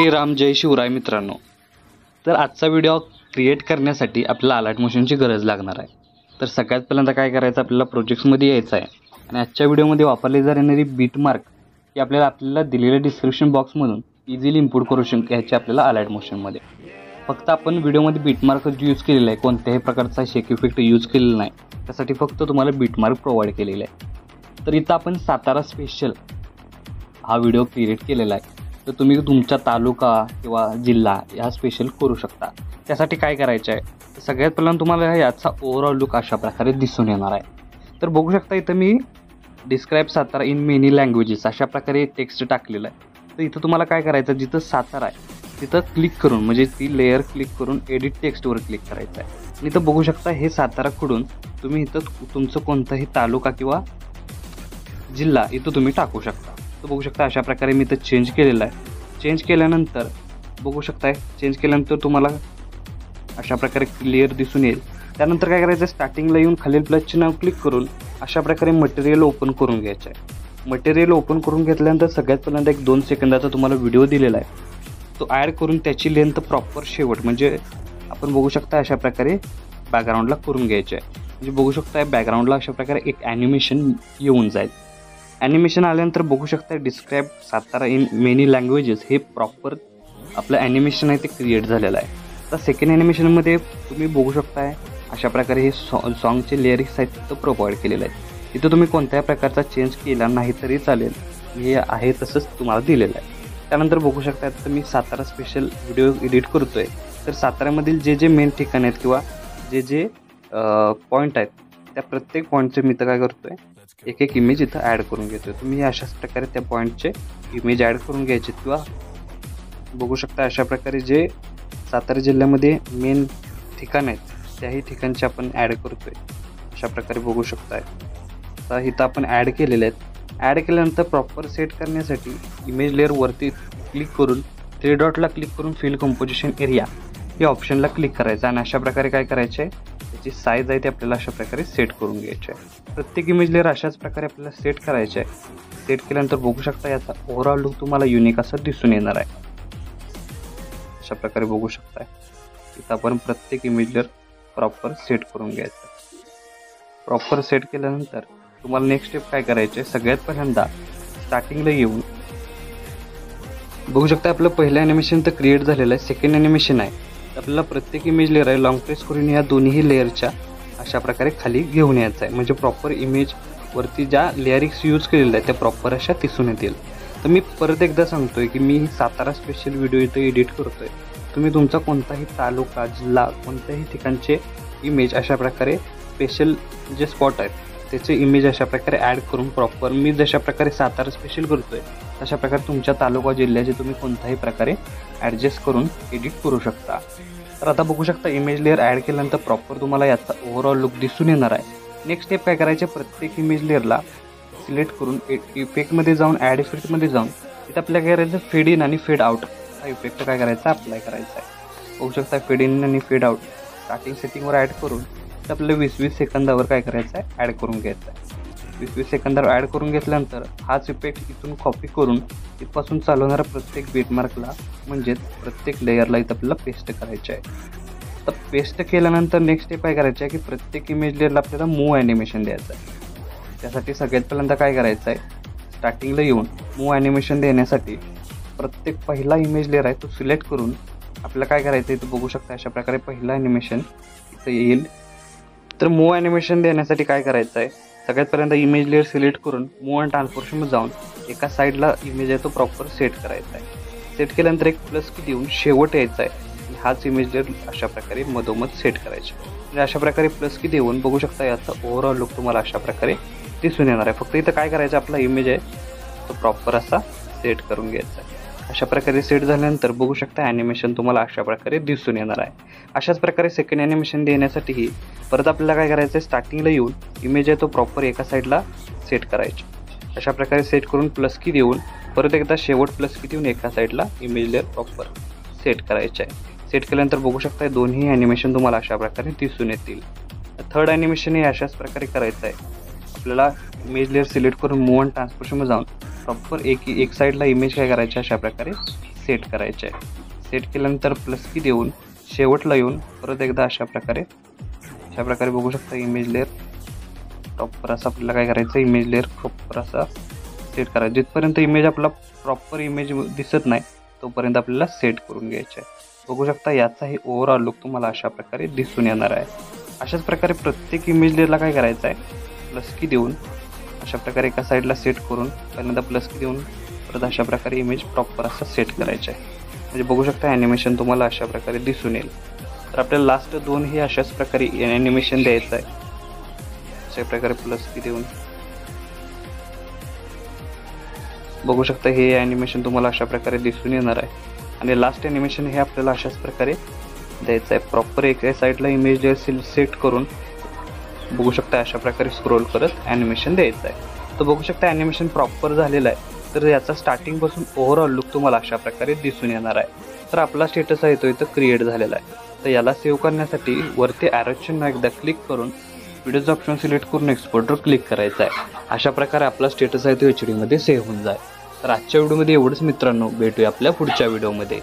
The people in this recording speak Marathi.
श्रीराम जय शिवराय मित्रांनो. तर आजचा व्हिडिओ क्रिएट करण्यासाठी आपल्याला अलर्ट मोशनची गरज लागणार आहे. तर सगळ्यात पहिल्यांदा काय करायचं, आपल्याला प्रोजेक्ट्समध्ये यायचं आहे आणि आजच्या व्हिडिओमध्ये वापरली जाणारी बीटमार्क ही आपल्याला दिलेल्या डिस्क्रिप्शन बॉक्समधून इझिली इम्पोर्ट करू घ्यायची आपल्याला अलर्ट मोशनमध्ये. फक्त आपण व्हिडिओमध्ये बीटमार्क यूज केलेला आहे, कोणत्याही प्रकारचा शेक इफेक्ट यूज केलेला नाही. त्यासाठी फक्त तुम्हाला बीटमार्क प्रोव्हाइड केलेला आहे. तर इथं आपण सातारा स्पेशल हा व्हिडिओ क्रिएट केलेला आहे. तर तुम्ही तुमचा तालुका किंवा जिल्हा या स्पेशल करू शकता. त्यासाठी काय करायचं आहे, सगळ्यात पहिल्यांदा तुम्हाला याचा ओव्हरऑल लुक अशा प्रकारे दिसून येणार आहे. तर बघू शकता इथं मी describe Satara in many languages अशा प्रकारे टेक्स्ट टाकलेलं आहे. तर इथं तुम्हाला काय करायचं, जिथं सातारा आहे तिथं क्लिक करून म्हणजे ती लेअर क्लिक करून एडिट टेक्स्टवर क्लिक करायचं आहे. आणि इथं बघू शकता हे साताराकडून तुम्ही इथं तुमचं कोणताही तालुका किंवा जिल्हा इथं तुम्ही टाकू शकता. तर बघू शकता अशा प्रकारे मी इथं चेंज केलेलं आहे. चेंज केल्यानंतर बघू शकताय, चेंज केल्यानंतर तुम्हाला अशा प्रकारे क्लिअर दिसून येईल. त्यानंतर काय करायचं, स्टार्टिंगला येऊन खालील प्लसचे नाव क्लिक करून अशा प्रकारे मटेरियल ओपन करून घ्यायचं आहे. मटेरियल ओपन करून घेतल्यानंतर सगळ्यात पहिल्यांदा एक 2 सेकंदाचा तुम्हाला व्हिडिओ दिलेला आहे, तो ॲड करून त्याची लेंथ प्रॉपर शेवट म्हणजे आपण बघू शकता अशा प्रकारे बॅकग्राऊंडला करून घ्यायचे आहे. म्हणजे बघू शकता बॅकग्राऊंडला अशा प्रकारे एक ॲनिमेशन येऊन जाईल. ॲनिमेशन आल्यानंतर बघू शकता describe Satara in many languages हे प्रॉपर आपलं ॲनिमेशन आहे ते क्रिएट झालेलं आहे. तर सेकंड ॲनिमेशनमध्ये तुम्ही बघू शकताय अशा प्रकारे हे सॉन्गचे लिरिक्स आहेत तिथं प्रोव्हाइड केलेलं आहे. तिथं तुम्ही कोणत्याही प्रकारचा चेंज केला नाही तरी चालेल, हे आहे तसंच तुम्हाला दिलेलं आहे. त्यानंतर बघू शकता तर मी सातारा स्पेशल व्हिडिओ एडिट करतो आहे. तर साताऱ्यामधील जे मेन ठिकाण आहेत किंवा जे पॉईंट आहेत त्या प्रत्येक पॉईंटचे मी तर काय करतो आहे, एक इमेज इथं ॲड करून घेतो. तुम्ही अशाच प्रकारे त्या पॉईंटचे इमेज ॲड करून घ्यायचे किंवा बघू शकता अशा प्रकारे जे सातारा जिल्ह्यामध्ये मेन ठिकाण आहेत त्याही ठिकाणचे आपण ॲड करतो आहे. अशा प्रकारे बघू शकताय. तर इथं आपण ॲड केलेले आहेत. ॲड केल्यानंतर प्रॉपर सेट करण्यासाठी इमेज लेअरवरती क्लिक करून 3 डॉटला क्लिक करून फिल कंपोजिशन एरिया या ऑप्शनला क्लिक करायचं आणि अशा प्रकारे काय करायचं आहे, त्याची साईज आहे ते आपल्याला अशा प्रकारे सेट करून घ्यायची आहे. प्रत्येक इमेज लेअर अशाच प्रकारे आपल्याला सेट करायचे आहे. सेट केल्यानंतर बघू शकता याचा ओव्हरऑल लुक तुम्हाला युनिक असं दिसून येणार आहे. अशा प्रकारे बघू शकताय इथं आपण प्रत्येक इमेज लेअर प्रॉपर सेट करून घ्यायचं. प्रॉपर सेट केल्यानंतर तुम्हाला नेक्स्ट स्टेप काय करायचे आहे, सगळ्यात पहिल्यांदा स्टार्टिंगला येऊन बघू शकता आपलं पहिलं ॲनिमेशन तर क्रिएट झालेलं आहे. सेकंड ॲनिमेशन आहे, आपल्याला प्रत्येक इमेज लेअर आहे लॉंग प्रेस करून या दोन्ही लेअरच्या अशा प्रकारे खाली घेऊन यायचं आहे. म्हणजे प्रॉपर इमेजवरती ज्या लिरिक्स यूज केलेल्या आहेत त्या प्रॉपर अशा दिसून येतील. तर मी परत एकदा सांगतोय की मी सातारा स्पेशल व्हिडिओ इथं एडिट करतोय. तुम्ही तुमचा कोणताही तालुका जिल्हा कोणत्याही ठिकाणचे इमेज अशा प्रकारे स्पेशल जे स्पॉट आहेत त्याचे इमेज अशा प्रकारे ॲड करून प्रॉपर मी जशा प्रकारे सातारा स्पेशल करतोय तशा प्रकारे तुमच्या तालुका जिल्ह्याचे तुम्ही कोणत्याही प्रकारे ॲडजस्ट करून एडिट करू शकता. तर आता बघू शकता इमेज लेअर ॲड केल्यानंतर प्रॉपर तुम्हाला याचा ओव्हरऑल लुक दिसून येणार आहे. नेक्स्ट स्टेप काय करायचे, प्रत्येक इमेज लेअरला सिलेक्ट करून इफेक्टमध्ये जाऊन ॲड इफेक्टमध्ये जाऊन इथं आपल्याला काय करायचं, फेड इन आणि फेड आउट हा इफेक्ट काय करायचा अप्लाय करायचा आहे. बघू शकता फेड इन आणि फेड आउट स्टार्टिंग सेटिंगवर ॲड करून आपल्याला 20-20 सेकंदावर काय करायचं आहे, ॲड करून घ्यायचं आहे. 20-20 सेकंदावर ॲड करून घेतल्यानंतर हाच इफेक्ट इथून कॉपी करून इथपासून चालवणारा प्रत्येक बीटमार्कला म्हणजेच प्रत्येक लेअरला इथं आपल्याला पेस्ट करायचं आहे. तर पेस्ट केल्यानंतर नेक्स्ट स्टेप काय करायचं आहे की प्रत्येक इमेज लेअरला आपल्याला मूव्ह ॲनिमेशन द्यायचं आहे. त्यासाठी सगळ्यात पहिल्यांदा काय करायचं आहे, स्टार्टिंगला येऊन मूव्ह ॲनिमेशन देण्यासाठी प्रत्येक पहिला इमेज लेअर आहे तो सिलेक्ट करून आपल्याला काय करायचं आहे, इथं बघू शकता अशा प्रकारे पहिला ॲनिमेशन इथं येईल. तर मूव्ह ॲनिमेशन देण्यासाठी काय करायचं आहे, सगळ्यात पहिल्यांदा इमेज लेअर सिलेक्ट करून मूव्ह अँड ट्रान्सफॉर्मेशनमध्ये जाऊन एका साईडला इमेज आहे तो प्रॉपर सेट करायचा आहे. सेट केल्यानंतर एक प्लस की देऊन शेवट यायचा आहे आणि हाच इमेज लेअर अशा प्रकारे मधोमध सेट करायचे. म्हणजे अशा प्रकारे प्लस की देऊन बघू शकता याचा ओव्हरऑल लुक तुम्हाला अशा प्रकारे दिसून येणार आहे. फक्त इथं काय करायचं, आपला इमेज आहे तो प्रॉपर असा सेट करून घ्यायचा आहे. अशा प्रकारे सेट झाल्यानंतर बघू शकता ॲनिमेशन तुम्हाला अशा प्रकारे दिसून येणार आहे. अशाच प्रकारे सेकंड ॲनिमेशन देण्यासाठीही परत आपल्याला काय करायचं आहे, स्टार्टिंगला येऊन इमेज आहे तो प्रॉपर एका साईडला सेट करायची. अशा प्रकारे सेट करून प्लस की देऊन परत एकदा शेवट प्लस की देऊन एका साईडला इमेज लेअर प्रॉपर सेट करायचे आहे. सेट केल्यानंतर बघू शकता दोन्ही ॲनिमेशन तुम्हाला अशा प्रकारे दिसून येतील. थर्ड ॲनिमेशन हे अशाच प्रकारे करायचं आहे. आपल्याला इमेज लेअर सिलेक्ट करून मूव्ह अँड ट्रान्सफॉर्मेशनमध्ये जाऊन प्रॉपर एक साईडला इमेज काय करायची अशा प्रकारे सेट करायचे आहे. सेट केल्यानंतर प्लस की देऊन शेवटला येऊन परत एकदा अशा प्रकारे बघू शकता इमेज लेअर प्रॉपर असं आपल्याला काय करायचं, इमेज लेअर प्रॉपर असा सेट करायचा. जिथपर्यंत इमेज आपला प्रॉपर इमेज दिसत नाही तोपर्यंत आपल्याला सेट करून घ्यायचं आहे. बघू शकता याचाही ओव्हरऑल लुक तुम्हाला अशा प्रकारे दिसून येणार आहे. अशाच प्रकारे प्रत्येक इमेज लेअरला काय करायचं आहे, प्लस की देऊन अशा प्रकारे एका साईडला सेट करून पहिल्यांदा प्लस की देऊन परत अशा प्रकारे इमेज प्रॉपर असं सेट करायचं आहे. म्हणजे बघू शकता ॲनिमेशन तुम्हाला अशा प्रकारे दिसून येईल. तर आपल्याला लास्ट 2 ही अशाच प्रकारे ॲनिमेशन द्यायचं आहे. अशा प्रकारे प्लस की देऊन बघू शकता हे ॲनिमेशन तुम्हाला अशा प्रकारे दिसून येणार आहे. आणि लास्ट ॲनिमेशन हे आपल्याला अशाच प्रकारे द्यायचं आहे. प्रॉपर एका साईडला इमेज सेट करून बघू शकता अशा प्रकारे स्क्रोल करत ॲनिमेशन द्यायचं आहे. तर बघू शकता ॲनिमेशन प्रॉपर झालेलं आहे. तर याचा स्टार्टिंगपासून ओव्हरऑल लुक तुम्हाला अशा प्रकारे दिसून येणार आहे. तर आपला स्टेटस आहे तो इथं क्रिएट झालेला आहे. तर याला सेव्ह करण्यासाठी वरती ॲरो चिन्ह एकदा क्लिक करून व्हिडिओचं ऑप्शन सिलेक्ट करून एक्सपोर्टवर क्लिक करायचं आहे. अशा प्रकारे आपला स्टेटस आहे तो HD मध्ये सेव्ह होऊन जाईल. तर आजच्या व्हिडिओमध्ये एवढंच मित्रांनो, भेटूया आपल्या पुढच्या व्हिडिओमध्ये.